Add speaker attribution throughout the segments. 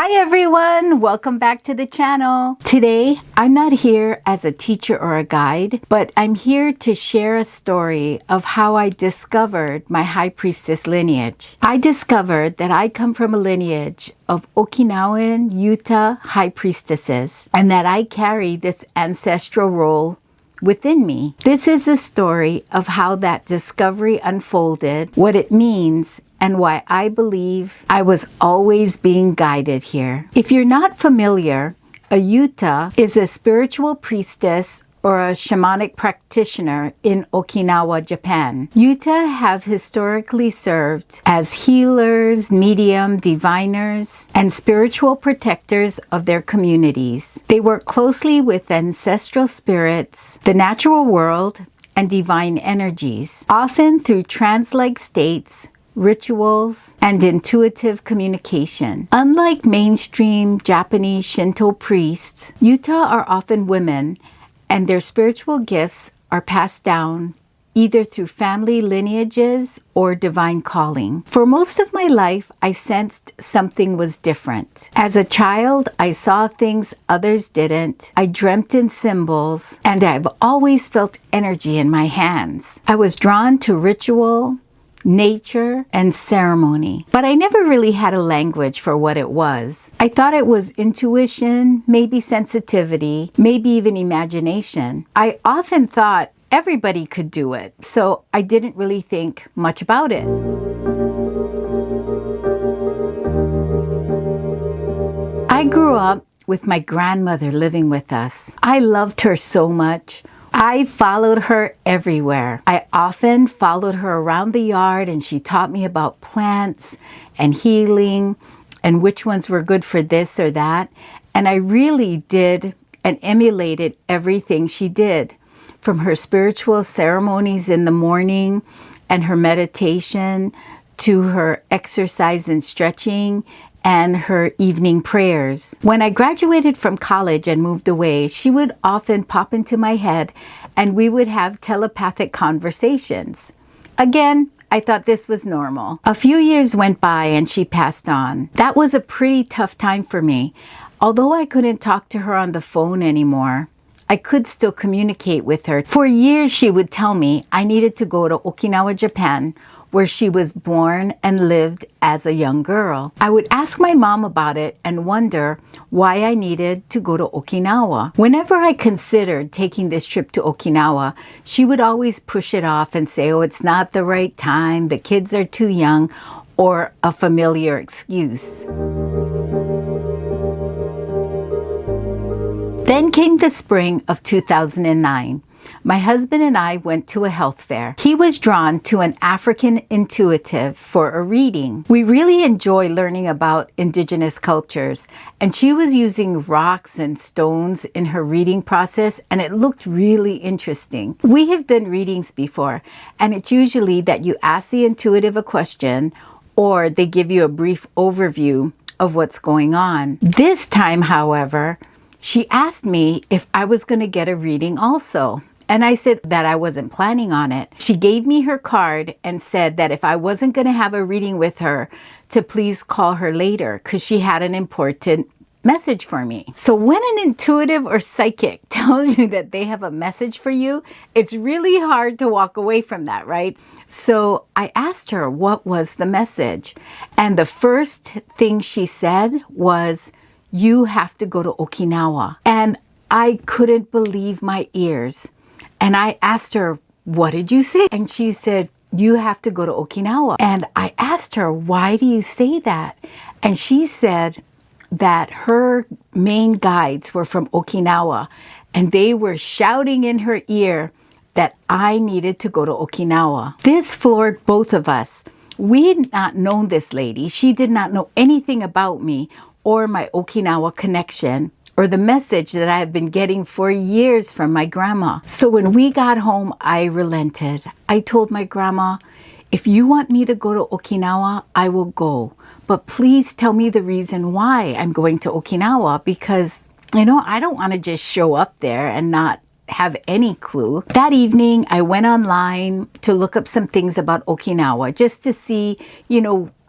Speaker 1: Hi everyone, welcome back to the channel. Today, I'm not here as a teacher or a guide, but I'm here to share a story of how I discovered my High Priestess lineage. I discovered that I come from a lineage of Okinawan Yuta High Priestesses, and that I carry this ancestral role within me. This is a story of how that discovery unfolded, what it means, and why I believe I was always being guided here. If you're not familiar, a Yuta is a spiritual priestess or a shamanic practitioner in Okinawa, Japan. Yuta have historically served as healers, medium, diviners, and spiritual protectors of their communities. They work closely with ancestral spirits, the natural world, and divine energies, often through trance-like states, rituals, and intuitive communication. Unlike mainstream Japanese Shinto priests, Yuta are often women, and their spiritual gifts are passed down either through family lineages or divine calling. For most of my life, I sensed something was different. As a child, I saw things others didn't. I dreamt in symbols, and I've always felt energy in my hands. I was drawn to ritual, nature, and ceremony, but I never really had a language for what it was. I thought it was intuition, maybe sensitivity, maybe even imagination. I often thought everybody could do it, so I didn't really think much about it. I grew up with my grandmother living with us. I loved her so much. I followed her everywhere. I often followed her around the yard, and she taught me about plants and healing and which ones were good for this or that. And I really did and emulated everything she did, from her spiritual ceremonies in the morning and her meditation to her exercise and stretching and her evening prayers. When I graduated from college and moved away, she would often pop into my head and we would have telepathic conversations. Again, I thought this was normal. A few years went by and she passed on. That was a pretty tough time for me. Although I couldn't talk to her on the phone anymore, I could still communicate with her. For years, she would tell me I needed to go to Okinawa, Japan, where she was born and lived as a young girl. I would ask my mom about it and wonder why I needed to go to Okinawa. Whenever I considered taking this trip to Okinawa, she would always push it off and say, oh, it's not the right time, the kids are too young, or a familiar excuse. Then came the spring of 2009. My husband and I went to a health fair. He was drawn to an African intuitive for a reading. We really enjoy learning about indigenous cultures, and she was using rocks and stones in her reading process, and it looked really interesting. We have done readings before, and it's usually that you ask the intuitive a question, or they give you a brief overview of what's going on. This time, however, she asked me if I was going to get a reading also. And I said that I wasn't planning on it. She gave me her card and said that if I wasn't going to have a reading with her, to please call her later because she had an important message for me. So when an intuitive or psychic tells you that they have a message for you, it's really hard to walk away from that, right? So I asked her what was the message. And the first thing she said was, you have to go to Okinawa. And I couldn't believe my ears. And I asked her, what did you say? And she said, you have to go to Okinawa. And I asked her, why do you say that? And she said that her main guides were from Okinawa, and they were shouting in her ear that I needed to go to Okinawa. This floored both of us. We had not known this lady. She did not know anything about me or my Okinawa connection, or the message that I have been getting for years from my grandma. So when we got home, I relented. I told my grandma, if you want me to go to Okinawa, I will go. But please tell me the reason why I'm going to Okinawa, because, I don't want to just show up there and not have any clue. That evening, I went online to look up some things about Okinawa just to see,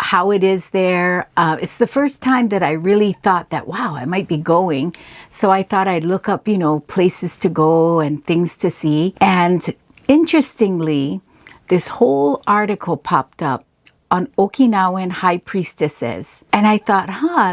Speaker 1: how it is there. It's the first time that I really thought that, wow, I might be going. So I thought I'd look up, places to go and things to see. And interestingly, this whole article popped up on Okinawan high priestesses. And I thought,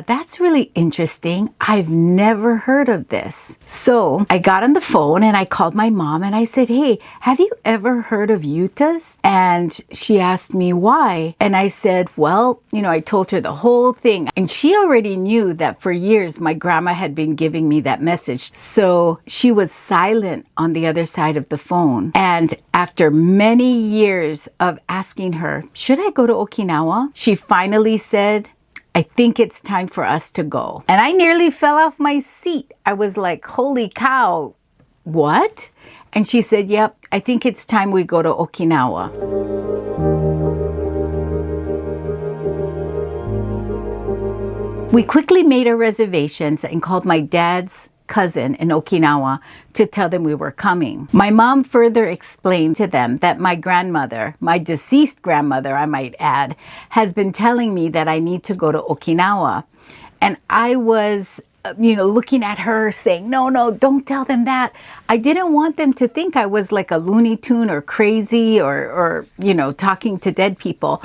Speaker 1: that's really interesting. I've never heard of this. So I got on the phone and I called my mom and I said, hey, have you ever heard of Yutas? And she asked me why. And I said, well, I told her the whole thing. And she already knew that for years my grandma had been giving me that message. So she was silent on the other side of the phone. And after many years of asking her, should I go to Okinawa? She finally said, I think it's time for us to go. And I nearly fell off my seat. I was like, holy cow, what? And she said, yep, I think it's time we go to Okinawa. We quickly made our reservations and called my dad's cousin in Okinawa to tell them we were coming. My mom further explained to them that my grandmother, my deceased grandmother, I might add, has been telling me that I need to go to Okinawa. And I was, looking at her saying, no, don't tell them that. I didn't want them to think I was like a Looney Tune or crazy or talking to dead people.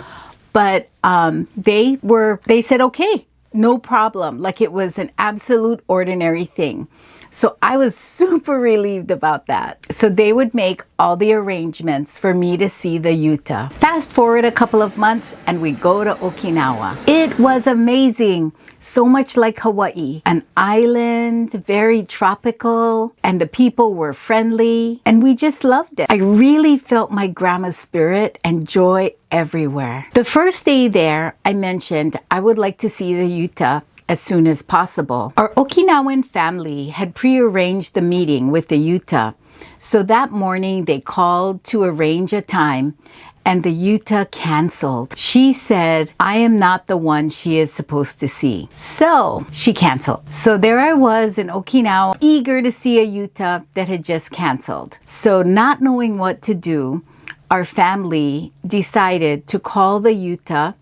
Speaker 1: But they said, okay, no problem. Like it was an absolute ordinary thing. So I was super relieved about that. So they would make all the arrangements for me to see the Yuta. Fast forward a couple of months and we go to Okinawa. It was amazing. So much like Hawaii, an island, very tropical, and the people were friendly, and we just loved it. I really felt my grandma's spirit and joy everywhere. The first day there, I mentioned I would like to see the Yuta as soon as possible. Our Okinawan family had prearranged the meeting with the Yuta, so that morning they called to arrange a time, and the Yuta canceled. She said, I am not the one she is supposed to see. So she canceled. So there I was in Okinawa, eager to see a Yuta that had just canceled. So not knowing what to do, our family decided to call the Yuta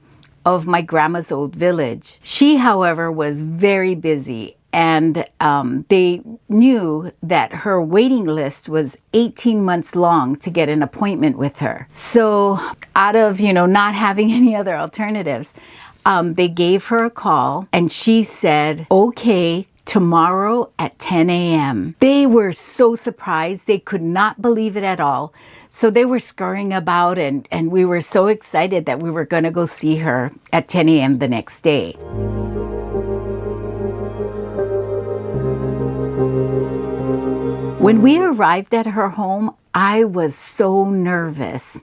Speaker 1: of my grandma's old village. She, however, was very busy, and they knew that her waiting list was 18 months long to get an appointment with her. So out of, not having any other alternatives, they gave her a call and she said, okay, tomorrow at 10 a.m. They were so surprised. They could not believe it at all. So they were scurrying about and we were so excited that we were going to go see her at 10 a.m. the next day. When we arrived at her home, I was so nervous.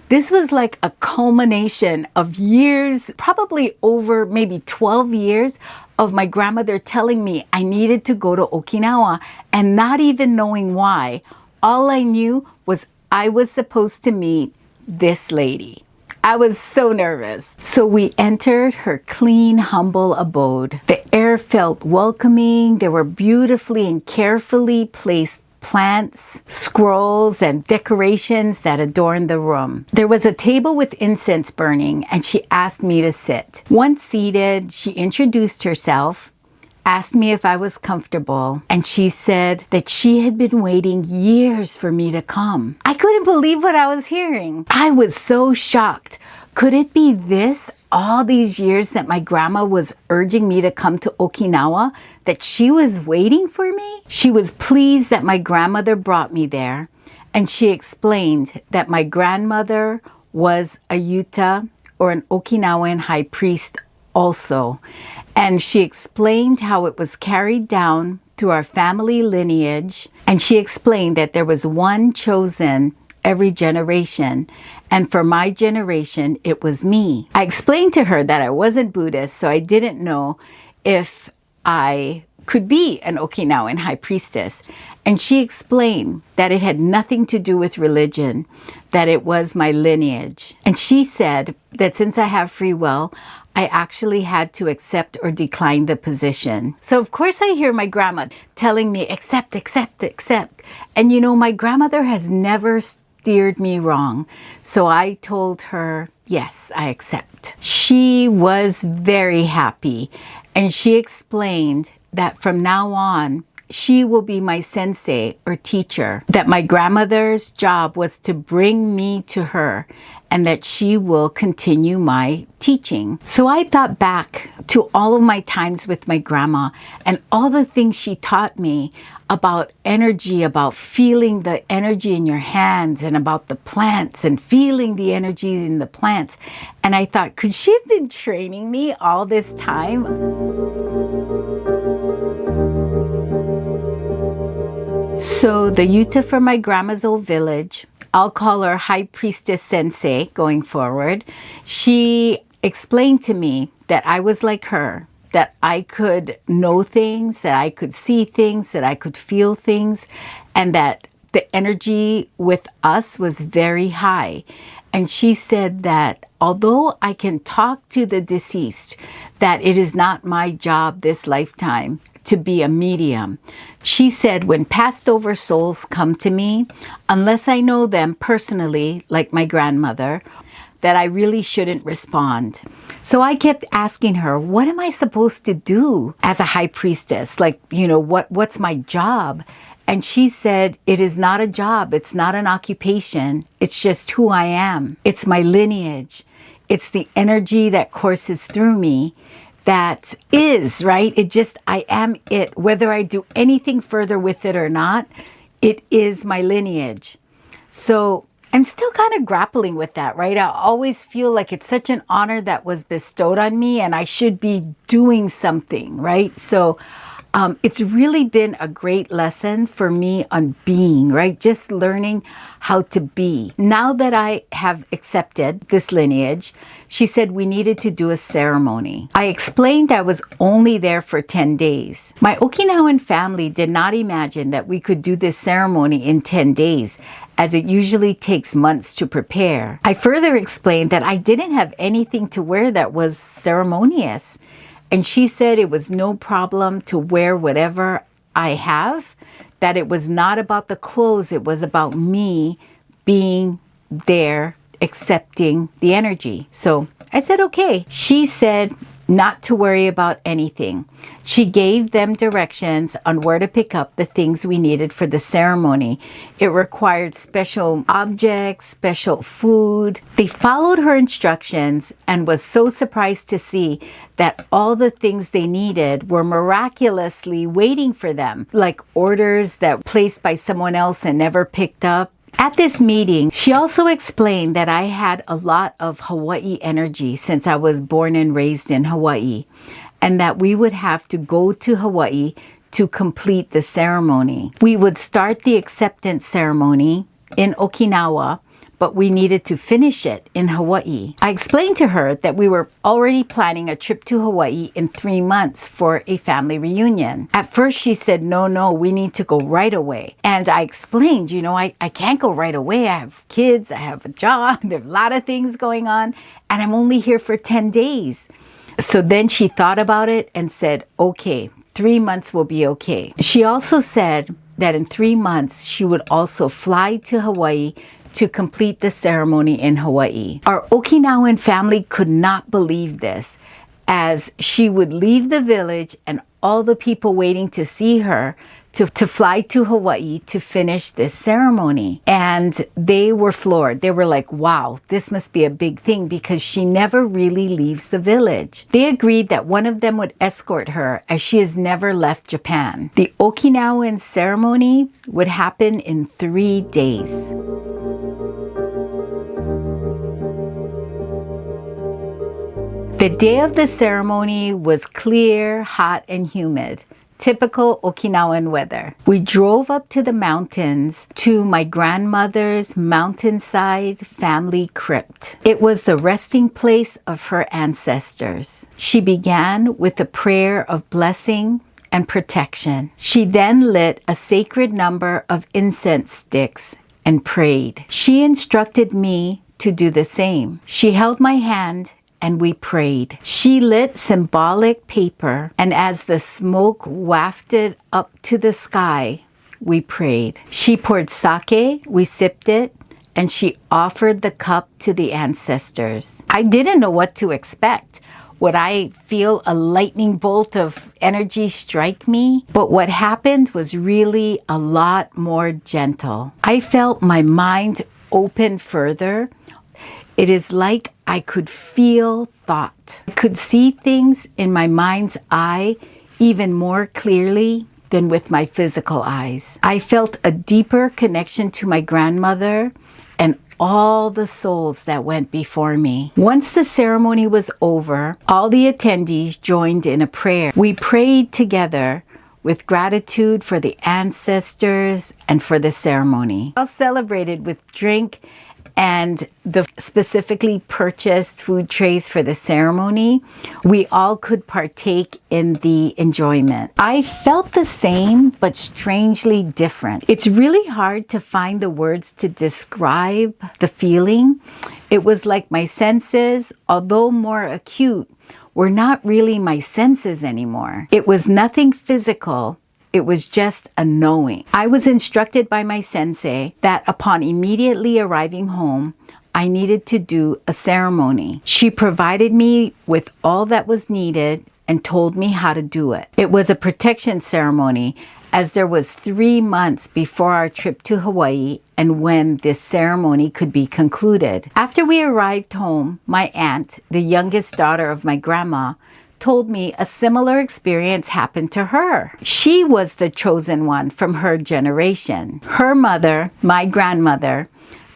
Speaker 1: This was like a culmination of years, probably over maybe 12 years of my grandmother telling me I needed to go to Okinawa and not even knowing why. All I knew was I was supposed to meet this lady. I was so nervous. So we entered her clean, humble abode. The air felt welcoming. There were beautifully and carefully placed plants, scrolls, and decorations that adorned the room. There was a table with incense burning, and she asked me to sit. Once seated, she introduced herself, asked me if I was comfortable, and she said that she had been waiting years for me to come. I couldn't believe what I was hearing. I was so shocked. Could it be this? All these years that my grandma was urging me to come to Okinawa, that she was waiting for me? She was pleased that my grandmother brought me there, and she explained that my grandmother was a Yuta or an Okinawan high priest also. And she explained how it was carried down through our family lineage, and she explained that there was one chosen every generation, and for my generation, it was me. I explained to her that I wasn't Buddhist, so I didn't know if I could be an Okinawan high priestess. And she explained that it had nothing to do with religion, that it was my lineage. And she said that since I have free will, I actually had to accept or decline the position. So of course I hear my grandma telling me, accept, accept, accept. And you know, my grandmother has never steered me wrong. So I told her, yes, I accept. She was very happy, and she explained that from now on, she will be my sensei or teacher, that my grandmother's job was to bring me to her, and that she will continue my teaching. So I thought back to all of my times with my grandma and all the things she taught me about energy, about feeling the energy in your hands, and about the plants and feeling the energies in the plants. And I thought, could she have been training me all this time? So the Yuta from my grandma's old village, I'll call her High Priestess Sensei going forward. She explained to me that I was like her, that I could know things, that I could see things, that I could feel things, and that the energy with us was very high. And she said that although I can talk to the deceased, that it is not my job this lifetime to be a medium. She said when passed over souls come to me, unless I know them personally, like my grandmother, that I really shouldn't respond. So I kept asking her, what am I supposed to do as a high priestess? Like, you know, what's my job? And she said, it is not a job. It's not an occupation. It's just who I am. It's my lineage. It's the energy that courses through me. That is, right? It just, I am it. Whether I do anything further with it or not, it is my lineage. So I'm still kind of grappling with that, right? I always feel like it's such an honor that was bestowed on me and I should be doing something, right? So it's really been a great lesson for me on being, right? Just learning how to be. Now that I have accepted this lineage, she said we needed to do a ceremony. I explained I was only there for 10 days. My Okinawan family did not imagine that we could do this ceremony in 10 days, as it usually takes months to prepare. I further explained that I didn't have anything to wear that was ceremonious. And she said it was no problem to wear whatever I have, that it was not about the clothes, it was about me being there, accepting the energy. So I said, okay. She said not to worry about anything. She gave them directions on where to pick up the things we needed for the ceremony. It required special objects, special food. They followed her instructions and was so surprised to see that all the things they needed were miraculously waiting for them, like orders that were placed by someone else and never picked up. At this meeting, she also explained that I had a lot of Hawaii energy since I was born and raised in Hawaii, and that we would have to go to Hawaii to complete the ceremony. We would start the acceptance ceremony in Okinawa, but we needed to finish it in Hawaii. I explained to her that we were already planning a trip to Hawaii in 3 months for a family reunion. At first she said, no, we need to go right away. And I explained, you know, I can't go right away. I have kids, I have a job, there are a lot of things going on, and I'm only here for 10 days. So then she thought about it and said, okay, 3 months will be okay. She also said that in 3 months she would also fly to Hawaii to complete the ceremony in Hawaii. Our Okinawan family could not believe this, as she would leave the village and all the people waiting to see her to fly to Hawaii to finish this ceremony. And they were floored. They were like, wow, this must be a big thing, because she never really leaves the village. They agreed that one of them would escort her, as she has never left Japan. The Okinawan ceremony would happen in 3 days. The day of the ceremony was clear, hot, and humid. Typical Okinawan weather. We drove up to the mountains to my grandmother's mountainside family crypt. It was the resting place of her ancestors. She began with a prayer of blessing and protection. She then lit a sacred number of incense sticks and prayed. She instructed me to do the same. She held my hand and we prayed. She lit symbolic paper, and as the smoke wafted up to the sky, we prayed. She poured sake, we sipped it, and she offered the cup to the ancestors. I didn't know what to expect. Would I feel a lightning bolt of energy strike me? But what happened was really a lot more gentle. I felt my mind open further. It is like I could feel thought. I could see things in my mind's eye even more clearly than with my physical eyes. I felt a deeper connection to my grandmother and all the souls that went before me. Once the ceremony was over, all the attendees joined in a prayer. We prayed together with gratitude for the ancestors and for the ceremony. I celebrated with drink and the specifically purchased food trays for the ceremony. We all could partake in the enjoyment. I felt the same, but strangely different. It's really hard to find the words to describe the feeling. It was like my senses, although more acute, were not really my senses anymore. It was nothing physical. It was just a knowing. I was instructed by my sensei that upon immediately arriving home, I needed to do a ceremony. She provided me with all that was needed and told me how to do it. It was a protection ceremony, as there was 3 months before our trip to Hawaii and when this ceremony could be concluded. After we arrived home, my aunt, the youngest daughter of my grandma, told me a similar experience happened to her. She was the chosen one from her generation. Her mother, my grandmother,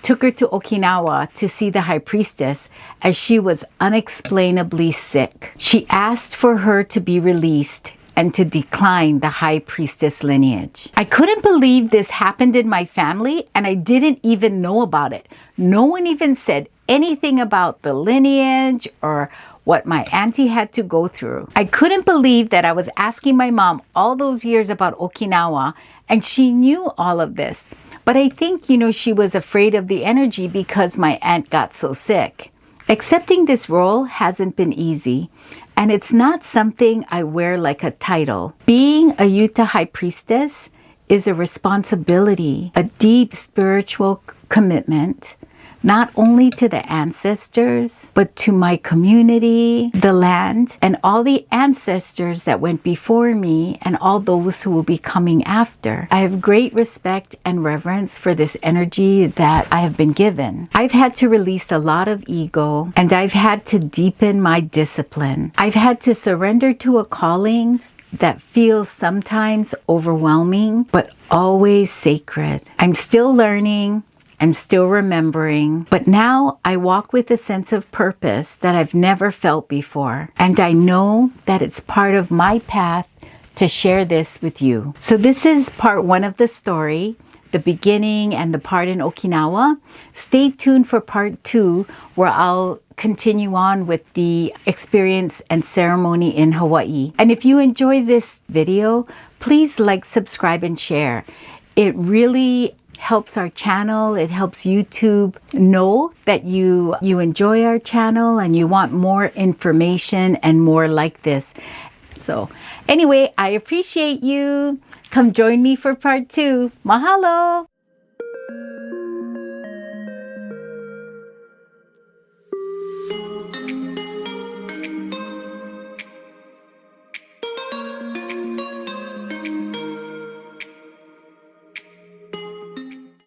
Speaker 1: took her to Okinawa to see the high priestess as she was unexplainably sick. She asked for her to be released and to decline the high priestess lineage. I couldn't believe this happened in my family, and I didn't even know about it. No one even said anything about the lineage or what my auntie had to go through. I couldn't believe that I was asking my mom all those years about Okinawa, and she knew all of this. But I think, she was afraid of the energy because my aunt got so sick. Accepting this role hasn't been easy, and it's not something I wear like a title. Being a Yuta high priestess is a responsibility, a deep spiritual commitment, not only to the ancestors, but to my community, the land, and all the ancestors that went before me and all those who will be coming after. I have great respect and reverence for this energy that I have been given. I've had to release a lot of ego, and I've had to deepen my discipline. I've had to surrender to a calling that feels sometimes overwhelming, but always sacred. I'm still learning. I'm still remembering, but now I walk with a sense of purpose that I've never felt before. And I know that it's part of my path to share this with you. So this is part 1 of the story, the beginning and the part in Okinawa. Stay tuned for part 2, where I'll continue on with the experience and ceremony in Hawaii. And if you enjoy this video, please like, subscribe, and share. It really helps our channel. It helps YouTube know that you enjoy our channel and you want more information and more like this. So anyway, I appreciate you. Come join me for part 2. Mahalo!